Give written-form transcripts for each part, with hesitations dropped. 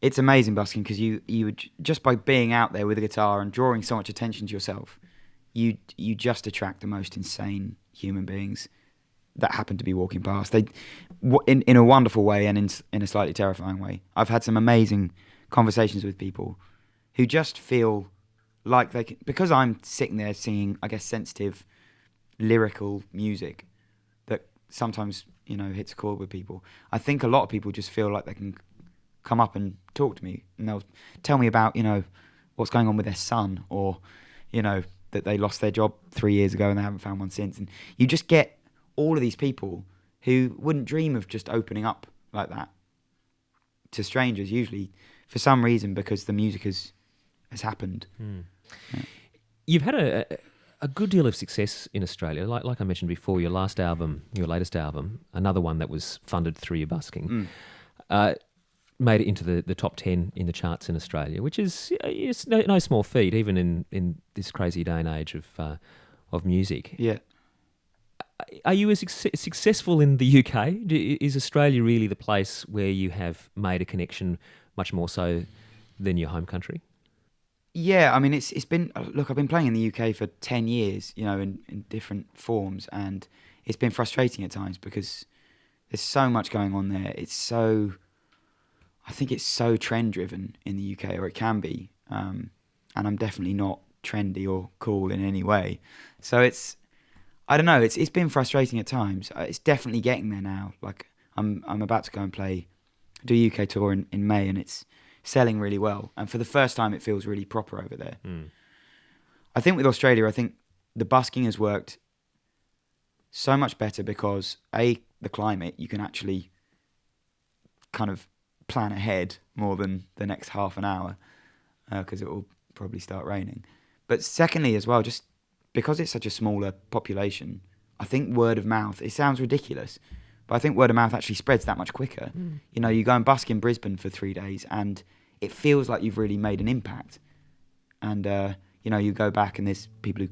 it's amazing busking because you would, just by being out there with a guitar and drawing so much attention to yourself, you just attract the most insane human beings that happen to be walking past. They, in a wonderful way and in a slightly terrifying way. I've had some amazing conversations with people who just feel like they can, because I'm sitting there singing, I guess, sensitive, lyrical music that sometimes, you know, hits a chord with people. I think a lot of people just feel like they can come up and talk to me and they'll tell me about, you know, what's going on with their son, or, you know, that they lost their job 3 years ago and they haven't found one since. And you just get all of these people who wouldn't dream of just opening up like that to strangers, usually for some reason, because the music has happened. Yeah. You've had a good deal of success in Australia. Like I mentioned before, your latest album, another one that was funded through your busking, made it into the top 10 in the charts in Australia, which is no small feat, even in this crazy day and age of music. Yeah. Are you as successful in the UK? Is Australia really the place where you have made a connection much more so than your home country? Yeah, I mean, it's been... Look, I've been playing in the UK for 10 years, you know, in different forms, and it's been frustrating at times because there's so much going on there. I think it's so trend-driven in the UK, or it can be, and I'm definitely not trendy or cool in any way. So I don't know, it's been frustrating at times. It's definitely getting there now. Like, I'm about to go and do a UK tour in May, and it's selling really well. And for the first time, it feels really proper over there. I think with Australia, I think the busking has worked so much better because, the climate, you can actually kind of plan ahead more than the next half an hour because it will probably start raining. But secondly as well, just because it's such a smaller population, I think word of mouth, it sounds ridiculous, but I think word of mouth actually spreads that much quicker. You know, you go and busk in Brisbane for 3 days and it feels like you've really made an impact. And, you know, you go back and there's people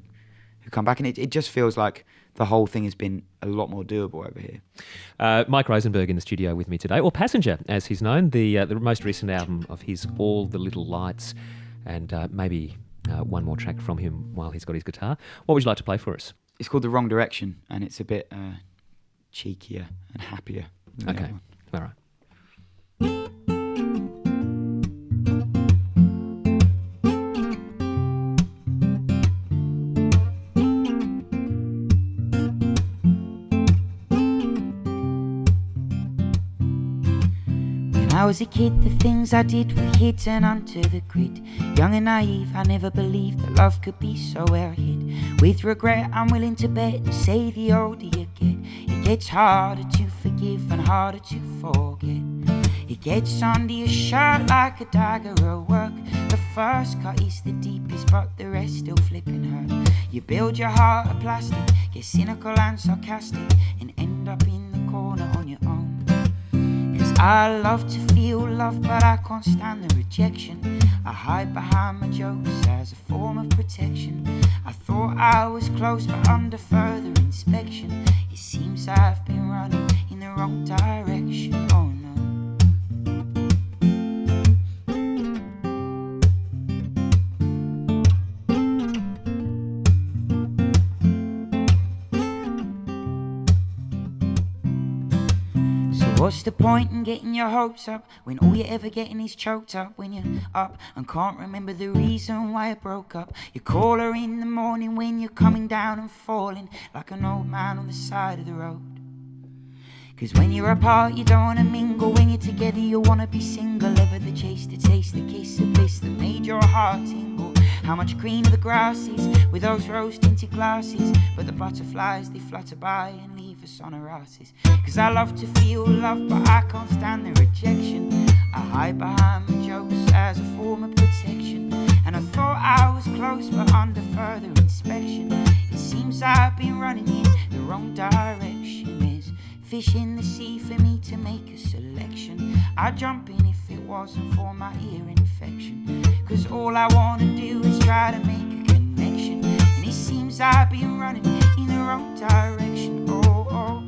who come back and it just feels like the whole thing has been a lot more doable over here. Mike Rosenberg in the studio with me today, or Passenger as he's known, the most recent album of his, All the Little Lights, and maybe one more track from him while he's got his guitar. What would you like to play for us? It's called The Wrong Direction, and it's a bit cheekier and happier than the other one. All right. I was a kid, the things I did were hidden under the grid. Young and naive, I never believed that love could be so well hid. With regret, I'm willing to bet and say the older you get, it gets harder to forgive and harder to forget. It gets under your shirt like a dagger at work. The first cut is the deepest, but the rest still flipping hurt. You build your heart of plastic, get cynical and sarcastic, and end up in the corner on your own. I love to feel love, but I can't stand the rejection. I hide behind my jokes as a form of protection. I thought I was close, but under further inspection, it seems I've been running in the wrong direction. Oh no. What's the point in getting your hopes up when all you're ever getting is choked up? When you're up and can't remember the reason why it broke up. You call her in the morning when you're coming down and falling like an old man on the side of the road. Cause when you're apart you don't wanna mingle, when you're together you wanna be single. Ever the chase, the taste, the kiss, the bliss that made your heart tingle. How much greener the grass is with those rose-tinted glasses, but the butterflies they flutter by and leave us on our asses. Cause I love to feel love, but I can't stand the rejection. I hide behind my jokes as a form of protection. And I thought I was close, but under further inspection, it seems I've been running in the wrong direction. There's fish in the sea for me to make a selection. I'd jump in if it wasn't for my ear infection. Cause all I wanna do is try to make a connection, and it seems I've been running in the wrong direction. Oh, oh.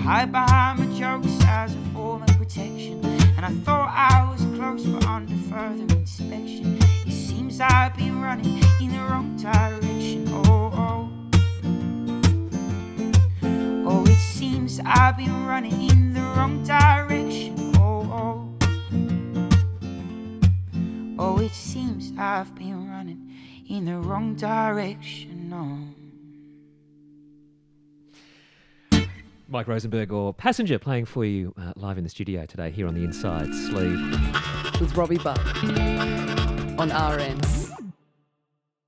hide behind my jokes as a form of protection. And I thought I was close, but under further inspection, it seems I've been running in the wrong direction. Oh, oh. Oh, it seems I've been running in the wrong direction. Oh, oh. Oh, it seems I've been running in the wrong direction. Oh. Mike Rosenberg or Passenger playing for you live in the studio today here on the Inside Sleeve. With Robbie Buck on RN.